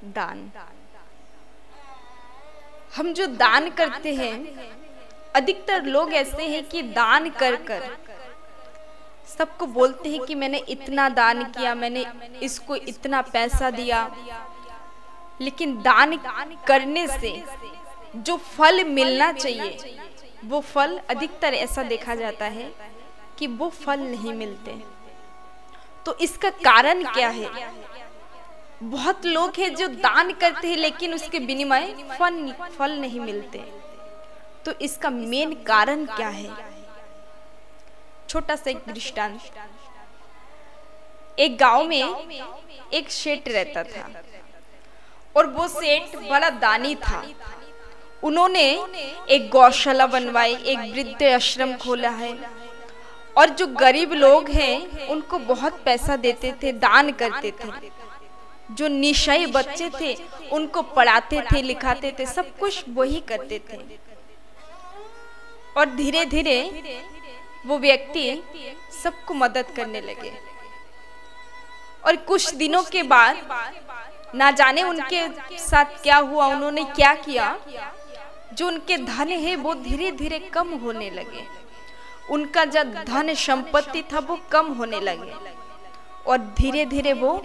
दान। हम जो दान करते हैं, अधिकतर लोग ऐसे हैं कि दान कर कर सबको बोलते हैं कि मैंने इतना दान किया, मैंने इसको इतना पैसा दिया, लेकिन दान करने से जो फल मिलना चाहिए वो फल अधिकतर ऐसा देखा जाता है कि वो फल नहीं मिलते। तो इसका कारण क्या है? बहुत लोग हैं जो दान करते हैं लेकिन उसके विनिमय फल नहीं मिलते। तो इसका मेन कारण क्या है? छोटा सा एक दृष्टांत। एक गांव में एक सेठ रहता था और वो सेठ बड़ा दानी था। उन्होंने एक गौशाला बनवाई, एक वृद्ध आश्रम खोला है और जो गरीब लोग हैं उनको बहुत पैसा देते थे, दान करते थे। जो निशाई बच्चे थे उनको पढ़ाते थे, लिखाते थे, सब कुछ वही करते थे। और धीरे धीरे वो व्यक्ति सबको मदद करने लगे और कुछ दिनों के बाद ना जाने उनके साथ क्या हुआ, उन्होंने क्या किया, जो उनके धन है वो धीरे धीरे कम होने लगे। उनका जो धन संपत्ति था वो कम होने लगे और धीरे धीरे वो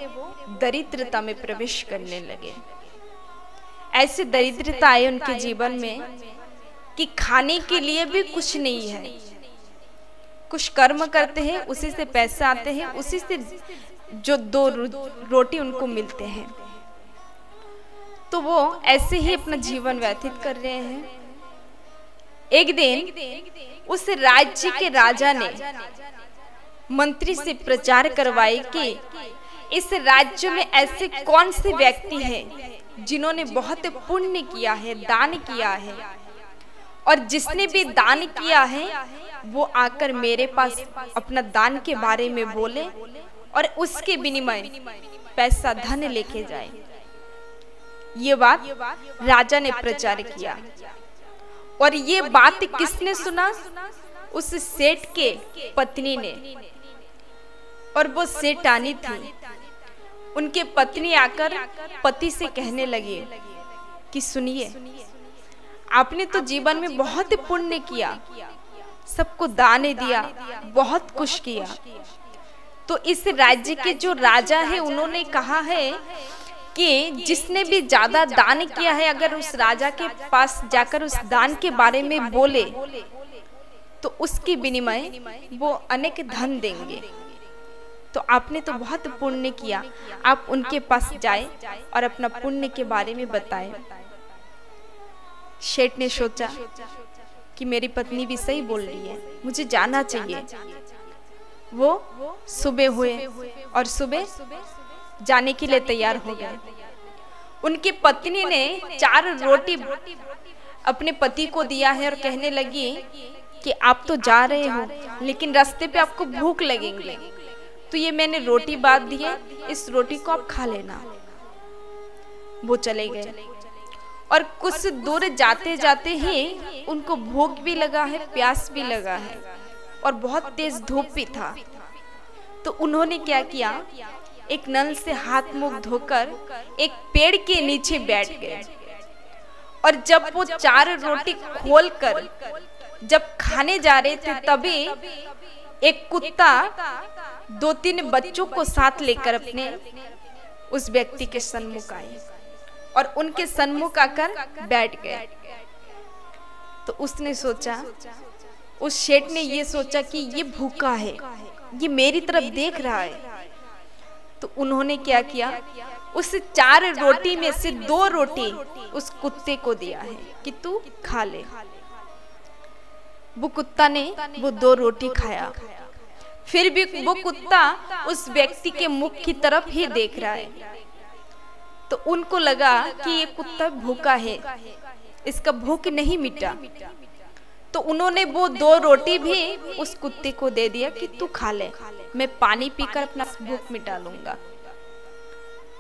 दरिद्रता में प्रवेश करने लगे। ऐसी दरिद्रता आई उनके जीवन में कि खाने के लिए भी कुछ नहीं है। कुछ कर्म करते हैं, उसी से पैसे आते हैं, उसी से जो दो रोटी उनको मिलते हैं। तो वो ऐसे ही अपना जीवन व्यतीत कर रहे हैं। एक दिन उस राज्य के राजा ने मंत्री से प्रचार करवाई कि इस राज्य में ऐसे कौन से व्यक्ति हैं जिन्होंने बहुत पुण्य किया है, दान किया है, और जिसने भी दान किया है वो आकर मेरे पास अपना दान के बारे में बोले और उसके विनिमय पैसा धन लेके जाए। ये बात राजा ने प्रचार किया और ये बात किसने सुना? उस सेठ के पत्नी ने। और वो सेठानी थी। उनके पत्नी आकर पति से कहने लगी कि सुनिए, आपने तो जीवन में बहुत पुण्य किया, सबको दान दिया, बहुत कुछ किया। तो इस राज्य के जो राजा है उन्होंने कहा है कि जिसने भी ज्यादा दान किया है, अगर उस राजा के पास जाकर उस दान के बारे में बोले तो उसकी विनिमय वो अनेक धन देंगे। तो आपने तो बहुत पुण्य किया, आप उनके पास जाए और अपना पुण्य के बारे में बताएं। सेठ ने सोचा कि मेरी पत्नी भी सही बोल रही है, मुझे जाना चाहिए। वो सुबह हुए और सुबह जाने के लिए तैयार हो गए। उनकी पत्नी ने 4 रोटी अपने पति को दिया है और कहने लगी कि आप तो जा रहे हो लेकिन रास्ते पे आपको भूख लगेंगे, तो ये मैंने रोटी बांध दी है, इस रोटी को आप खा लेना। वो चले गए और कुछ दूर जाते जाते ही उनको भूख भी लगा है, प्यास भी लगा है और बहुत तेज धूप भी था। तो उन्होंने क्या किया, एक नल से हाथ मुंह धोकर एक पेड़ के नीचे बैठ गए और जब वो 4 रोटी खोलकर जब खाने जा रहे थे तभी एक कुत्ता 2-3 बच्चों को साथ लेकर अपने उस व्यक्ति के सन्मुख आए और उनके सन्मुख आकर बैठ गए। तो उसने सोचा, उस सेठ ने ये सोचा कि ये भूखा है, ये मेरी तरफ देख रहा है। तो उन्होंने क्या किया, उस 4 रोटी में से 2 रोटी उस कुत्ते को दिया है कि तू खा ले। वो कुत्ता ने वो 2 रोटी खाया। फिर भी वो कुत्ता उस व्यक्ति के मुख की तरफ ही देख रहा है। तो उनको लगा कि ये कुत्ता भूखा है, इसका भूख नहीं मिटा। तो उन्होंने वो 2 रोटी भी उस कुत्ते को दे दिया कि तू खा ले, मैं पानी पीकर अपना भूख मिटा लूंगा।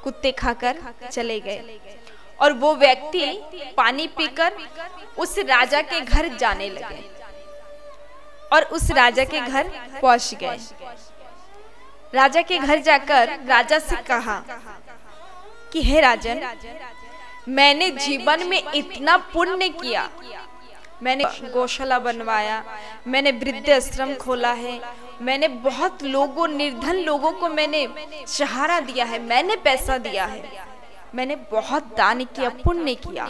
कुत्ते खाकर चले गए और वो व्यक्ति पानी पीकर उस राजा के घर जाने लगे और उस राजा के घर पहुंच गए। राजा के घर जाकर राजा से कहा कि हे राजन, मैंने जीवन में इतना पुण्य किया, मैंने गौशाला बनवाया, मैंने वृद्धाश्रम खोला है, मैंने बहुत लोगों, निर्धन लोगों को मैंने सहारा दिया है, मैंने पैसा दिया है, मैंने बहुत दान किया, पुण्य किया।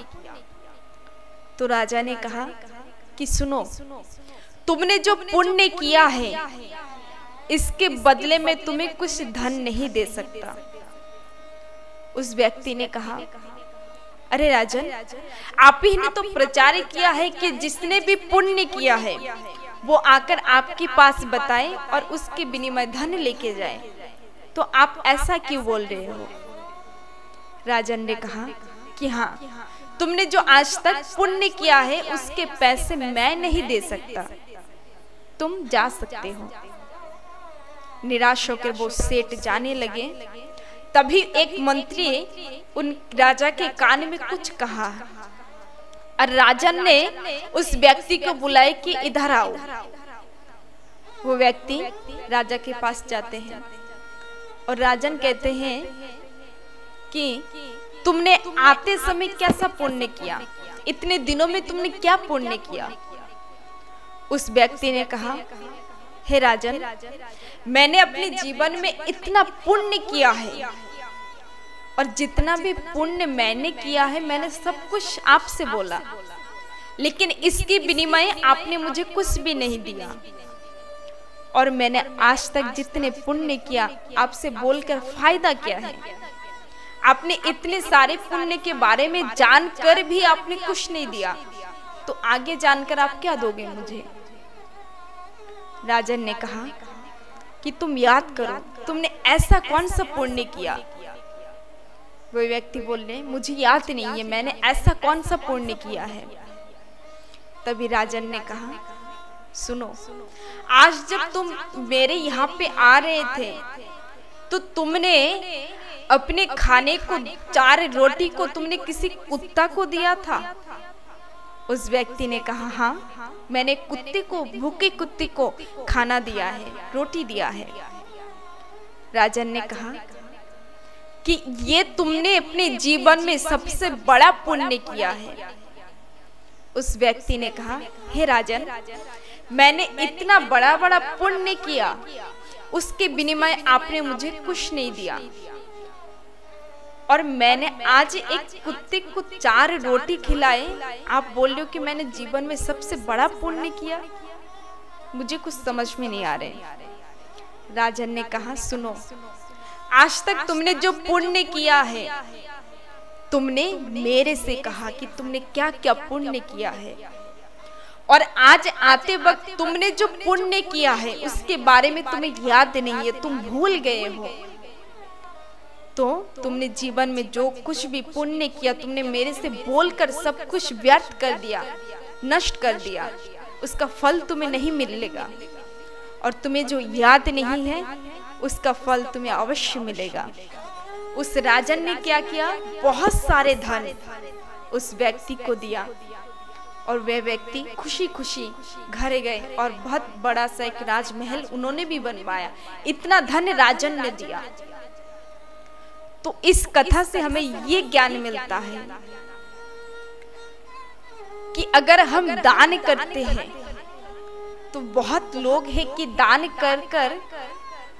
तो राजा ने कहा कि सुनो, तुमने जो पुण्य किया है इसके बदले में तुम्हें कुछ धन नहीं दे सकता। उस व्यक्ति ने कहा, अरे राजन, आप ही ने तो प्रचार किया है कि जिसने भी पुण्य किया है वो आकर आपके पास बताए और उसके विनिमय धन लेके जाए, तो आप ऐसा क्यों बोल रहे हो? राजन ने कहा कि हाँ, तुमने जो आज तक पुण्य किया है उसके पैसे मैं नहीं दे सकता, तुम जा सकते हो। निराश होकर वो सेठ जाने लगे। तभी एक मंत्री उन राजा के कान में कुछ कहा और राजन ने उस व्यक्ति को बुलाया कि इधर आओ। वो व्यक्ति राजा के पास जाते हैं और राजन कहते हैं कि तुमने आते समय कैसा पुण्य किया, इतने दिनों में तुमने क्या पुण्य किया? उस व्यक्ति ने कहा, हे राजन, मैंने अपने जीवन में इतना पुण्य किया है और जितना भी पुण्य मैंने किया है मैंने सब कुछ आपसे बोला, लेकिन इसके विनिमय आपने मुझे कुछ भी नहीं दिया। और मैंने आज तक जितने पुण्य किया आपसे बोलकर फायदा क्या है? आपने इतने सारे पुण्य के बारे में जानकर भी आपने कुछ नहीं दिया, तो आगे जानकर आप क्या दोगे मुझे? राजन ने कहा कि तुम याद करो, तुमने ऐसा कौन सा पुण्य किया? वो व्यक्ति बोले, मुझे याद नहीं है, मैंने ऐसा कौन सा पुण्य किया है? तभी राजन ने कहा, सुनो, आज जब तुम मेरे यहाँ पे आ रहे थे तो तुमने अपने खाने को 4 रोटी को तुमने किसी कुत्ता को दिया था? उस व्यक्ति ने कहा, हाँ, मैंने कुत्ते को, भूखे कुत्ते को खाना दिया है, रोटी दिया है। राजन ने कहा कि ये तुमने अपने जीवन में सबसे बड़ा पुण्य किया है। उस व्यक्ति ने कहा, हे राजन, मैंने इतना बड़ा बड़ा पुण्य किया, उसके विनिमय आपने मुझे कुछ नहीं दिया, और मैंने आज एक कुत्ते को 4 रोटी खिलाए, आप बोल रहे हो कि मैंने जीवन में सबसे बड़ा पुण्य किया? मुझे कुछ समझ में नहीं आ रहे। राजन ने कहा, सुनो, आज तक तुमने जो पुण्य किया है, तुमने मेरे से कहा कि तुमने क्या क्या पुण्य किया है, और आज आते वक्त तुमने जो पुण्य किया है उसके बारे में तुम्हें याद नहीं है, तुम भूल गए हो। तो तुमने जीवन में जो कुछ भी पुण्य किया तुमने मेरे से बोलकर सब कुछ व्यर्थ कर दिया, नष्ट कर दिया, उसका फल तुम्हें नहीं मिलेगा, और तुम्हें जो याद नहीं है उसका फल तुम्हें अवश्य मिलेगा। उस राजन ने क्या किया, बहुत सारे धन उस व्यक्ति को दिया, और वह व्यक्ति खुशी खुशी घर गए और बहुत बड़ा सा एक राजमहल उन्होंने भी बनवाया। इतना धन राजन ने दिया। तो इस कथा से हमें ये ज्ञान मिलता है कि अगर हम दान करते हैं तो बहुत लोग हैं कि दान कर कर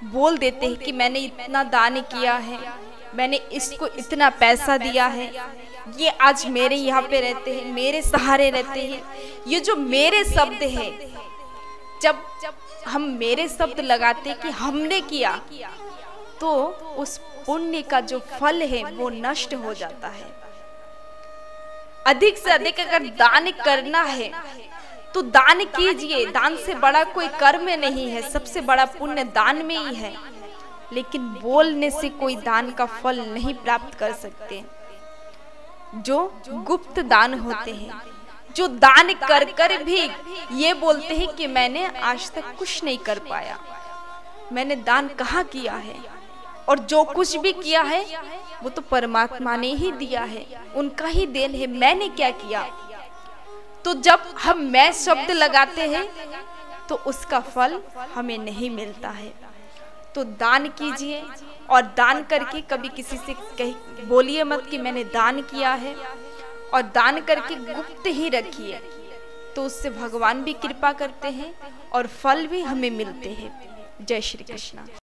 बोल देते हैं कि मैंने इतना दान किया है, मैंने इसको इतना पैसा दिया है, ये आज मेरे यहाँ पे रहते हैं, मेरे सहारे रहते हैं। ये जो मेरे शब्द है, जब हम मेरे शब्द लगाते कि हमने किया, तो उस पुण्य का जो फल है वो नष्ट हो जाता है। अधिक से अधिक अगर दान करना है तो दान कीजिए, दान से बड़ा कोई कर्म नहीं है, सबसे बड़ा पुण्य दान में ही है। लेकिन बोलने से कोई दान का फल नहीं प्राप्त कर सकते। जो गुप्त दान होते हैं, जो दान कर कर भी ये बोलते हैं कि मैंने आज तक कुछ नहीं कर पाया, मैंने दान कहाँ किया है, और जो कुछ भी किया है वो तो परमात्मा ने ही दिया है, उनका ही देन है, मैंने क्या किया। तो जब हम मैं शब्द लगाते हैं तो उसका फल हमें नहीं मिलता है। तो दान कीजिए, और दान करके कभी किसी से बोलिए मत कि मैंने दान किया है, और दान करके गुप्त ही रखिए, तो उससे भगवान भी कृपा करते हैं और फल भी हमें मिलते हैं। जय श्री कृष्ण।